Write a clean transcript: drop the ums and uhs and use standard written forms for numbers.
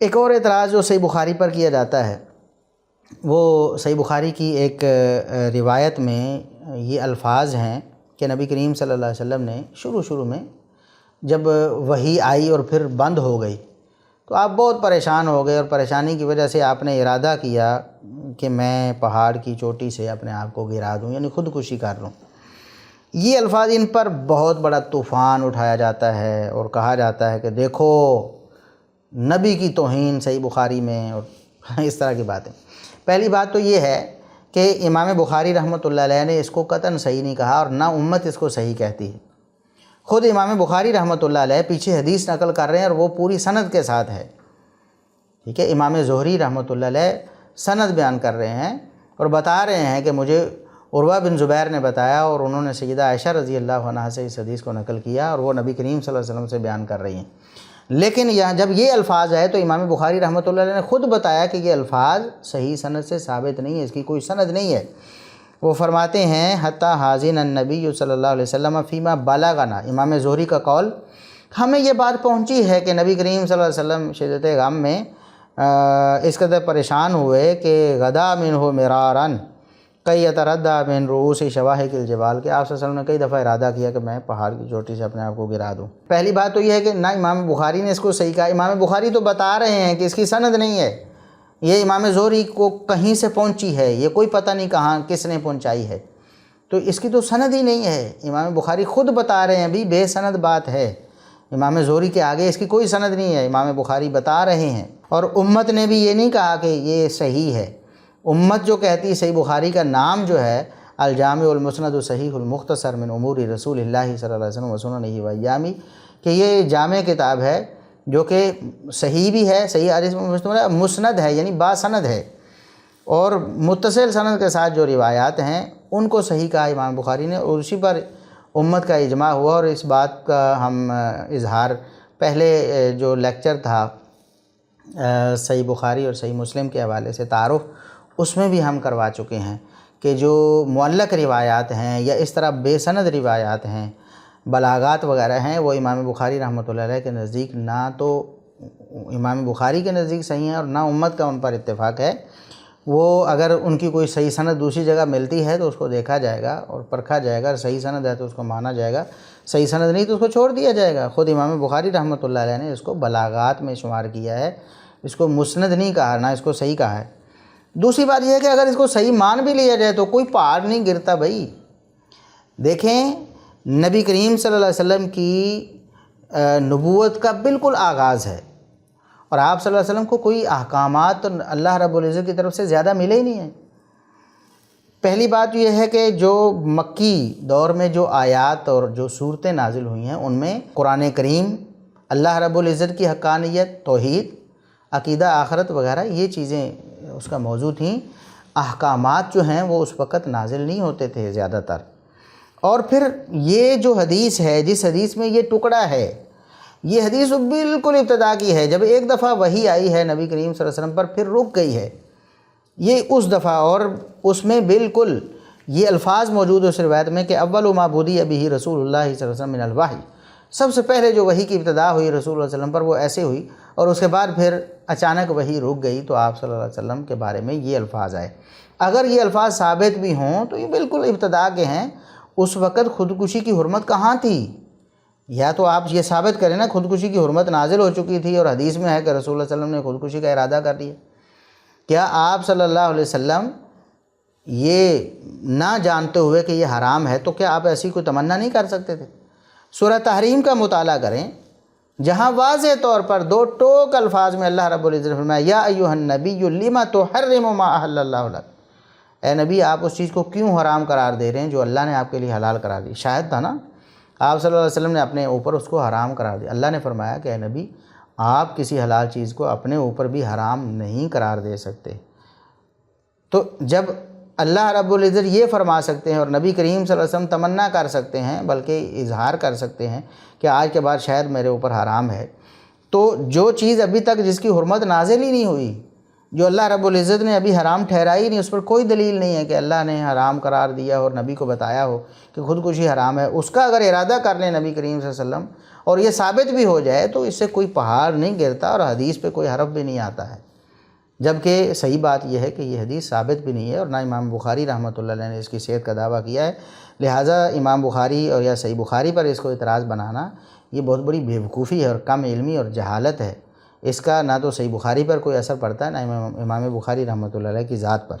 ایک اور اعتراض جو صحیح بخاری پر کیا جاتا ہے، وہ صحیح بخاری کی ایک روایت میں یہ الفاظ ہیں کہ نبی کریم صلی اللہ علیہ وسلم نے شروع میں جب وحی آئی اور پھر بند ہو گئی تو آپ بہت پریشان ہو گئے، اور پریشانی کی وجہ سے آپ نے ارادہ کیا کہ میں پہاڑ کی چوٹی سے اپنے آپ کو گرا دوں، یعنی خودکشی کر لوں۔ یہ الفاظ ان پر بہت بڑا طوفان اٹھایا جاتا ہے اور کہا جاتا ہے کہ دیکھو نبی کی توہین صحیح بخاری میں، اور اس طرح کی باتیں۔ پہلی بات تو یہ ہے کہ امام بخاری رحمۃ اللہ علیہ نے اس کو قطعاً صحیح نہیں کہا، اور نہ امت اس کو صحیح کہتی ہے۔ خود امام بخاری رحمۃ اللہ علیہ پیچھے حدیث نقل کر رہے ہیں اور وہ پوری سند کے ساتھ ہے، ٹھیک ہے۔ امام زہری رحمۃ اللہ علیہ سند بیان کر رہے ہیں اور بتا رہے ہیں کہ مجھے عروہ بن زبیر نے بتایا، اور انہوں نے سیدہ عائشہ رضی اللہ عنہا سے اس حدیث کو نقل کیا، اور وہ نبی کریم صلی اللہ علیہ وسلم سے بیان کر رہی ہیں۔ لیکن یہاں جب یہ الفاظ آئے تو امام بخاری رحمۃ اللہ علیہ نے خود بتایا کہ یہ الفاظ صحیح سند سے ثابت نہیں ہے، اس کی کوئی سند نہیں ہے۔ وہ فرماتے ہیں حتیٰ حاضن النبی صلی اللہ علیہ وسلم فیما بلغنا، امام زہری کا قول، ہمیں یہ بات پہنچی ہے کہ نبی کریم صلی اللہ علیہ وسلم شدت غم میں اس قدر پریشان ہوئے کہ غدا منہ مراراً کئی یتردى من رؤوس شواہق الجبال، کہ آپ صلی اللہ علیہ وسلم نے کئی دفعہ ارادہ کیا کہ میں پہاڑ کی چوٹی سے اپنے آپ کو گرا دوں۔ پہلی بات تو یہ ہے کہ نہ امام بخاری نے اس کو صحیح کہا، امام بخاری تو بتا رہے ہیں کہ اس کی سند نہیں ہے، یہ امام زہری کو کہیں سے پہنچی ہے، یہ کوئی پتہ نہیں کہاں کس نے پہنچائی ہے، تو اس کی تو سند ہی نہیں ہے۔ امام بخاری خود بتا رہے ہیں بھی بے سند بات ہے، امام زہری کے آگے اس کی کوئی سند نہیں ہے، امام بخاری بتا رہے ہیں۔ اور امت نے بھی یہ نہیں کہا کہ یہ صحیح ہے، امت جو کہتی صحیح بخاری کا نام جو ہے الجامع المسند صحیح المختصر من امور رسول اللہ صلی اللہ علیہ وسلم وسننہ وایامہ، کہ یہ جامع کتاب ہے جو کہ صحیح بھی ہے، صحیح حدیث میں مسند ہے، یعنی باسند ہے، اور متصل سند کے ساتھ جو روایات ہیں ان کو صحیح کہا امام بخاری نے، اور اسی پر امت کا اجماع ہوا۔ اور اس بات کا ہم اظہار پہلے جو لیکچر تھا صحیح بخاری اور صحیح مسلم کے حوالے سے تعارف، اس میں بھی ہم کروا چکے ہیں کہ جو معلق روایات ہیں یا اس طرح بے سند روایات ہیں، بلاغات وغیرہ ہیں، وہ امام بخاری رحمۃ اللہ علیہ کے نزدیک نہ تو امام بخاری کے نزدیک صحیح ہیں اور نہ امت کا ان پر اتفاق ہے۔ وہ اگر ان کی کوئی صحیح سند دوسری جگہ ملتی ہے تو اس کو دیکھا جائے گا اور پرکھا جائے گا، صحیح سند ہے تو اس کو مانا جائے گا، صحیح سند نہیں تو اس کو چھوڑ دیا جائے گا۔ خود امام بخاری رحمۃ اللہ علیہ نے اس کو بلاغات میں شمار کیا ہے، اس کو مسند نہیں کہا، نہ اس کو صحیح کہا ہے۔ دوسری بات یہ ہے کہ اگر اس کو صحیح مان بھی لیا جائے تو کوئی پہاڑ نہیں گرتا بھائی۔ دیکھیں نبی کریم صلی اللہ علیہ وسلم کی نبوت کا بالکل آغاز ہے، اور آپ صلی اللہ علیہ وسلم کو کوئی احکامات اللہ رب العزت کی طرف سے زیادہ ملے ہی نہیں ہیں۔ پہلی بات یہ ہے کہ جو مکی دور میں جو آیات اور جو صورتیں نازل ہوئی ہیں ان میں قرآن کریم، اللہ رب العزت کی حقانیت، توحید، عقیدہ آخرت وغیرہ یہ چیزیں اس کا موضوع تھیں۔ احکامات جو ہیں وہ اس وقت نازل نہیں ہوتے تھے زیادہ تر۔ اور پھر یہ جو حدیث ہے، جس حدیث میں یہ ٹکڑا ہے، یہ حدیث بالکل ابتدا کی ہے، جب ایک دفعہ وحی آئی ہے نبی کریم صلی اللہ علیہ وسلم پر پھر رک گئی ہے، یہ اس دفعہ، اور اس میں بالکل یہ الفاظ موجود ہے اس روایت میں کہ اول ما بدی بہ رسول اللہ صلی اللہ علیہ وسلم من الوحی، سب سے پہلے جو وحی کی ابتدا ہوئی رسول اللہ صلی اللہ علیہ وسلم پر وہ ایسے ہوئی، اور اس کے بعد پھر اچانک وحی رک گئی تو آپ صلی اللہ علیہ وسلم کے بارے میں یہ الفاظ آئے۔ اگر یہ الفاظ ثابت بھی ہوں تو یہ بالکل ابتدا کے ہیں، اس وقت خودکشی کی حرمت کہاں تھی؟ یا تو آپ یہ ثابت کریں نا خودکشی کی حرمت نازل ہو چکی تھی اور حدیث میں ہے کہ رسول اللہ صلی اللہ علیہ وسلم نے خودکشی کا ارادہ کر لیا۔ کیا آپ صلی اللہ علیہ وسلم یہ نہ جانتے ہوئے کہ یہ حرام ہے تو کیا آپ ایسی کوئی تمنا نہیں کر سکتے تھے؟ سورہ تحریم کا مطالعہ کریں، جہاں واضح طور پر دو ٹوک الفاظ میں اللہ رب العزت نے فرمایا یا ایھا النبی لما تحرم ما احل اللہ لک، اے نبی آپ اس چیز کو کیوں حرام قرار دے رہے ہیں جو اللہ نے آپ کے لیے حلال قرار دی۔ شاہد تھا نا، آپ صلی اللہ علیہ وسلم نے اپنے اوپر اس کو حرام قرار دیا۔ اللہ نے فرمایا کہ اے نبی آپ کسی حلال چیز کو اپنے اوپر بھی حرام نہیں قرار دے سکتے۔ تو جب اللہ رب العزت یہ فرما سکتے ہیں اور نبی کریم صلی اللہ علیہ وسلم تمنا کر سکتے ہیں، بلکہ اظہار کر سکتے ہیں کہ آج کے بعد شاید میرے اوپر حرام ہے، تو جو چیز ابھی تک جس کی حرمت نازل ہی نہیں ہوئی، جو اللہ رب العزت نے ابھی حرام ٹھہرائی نہیں، اس پر کوئی دلیل نہیں ہے کہ اللہ نے حرام قرار دیا اور نبی کو بتایا ہو کہ خودکشی حرام ہے، اس کا اگر ارادہ کر لیں نبی کریم صلی اللہ علیہ وسلم اور یہ ثابت بھی ہو جائے تو اس سے کوئی پہاڑ نہیں گرتا اور حدیث پہ کوئی حرف بھی نہیں آتا ہے، جبکہ صحیح بات یہ ہے کہ یہ حدیث ثابت بھی نہیں ہے اور نہ امام بخاری رحمۃ اللہ علیہ نے اس کی صحت کا دعویٰ کیا ہے، لہٰذا امام بخاری اور یا صحیح بخاری پر اس کو اعتراض بنانا یہ بہت بڑی بیوقوفی ہے اور کم علمی اور جہالت ہے، اس کا نہ تو صحیح بخاری پر کوئی اثر پڑتا ہے نہ امام بخاری رحمۃ اللہ علیہ کی ذات پر۔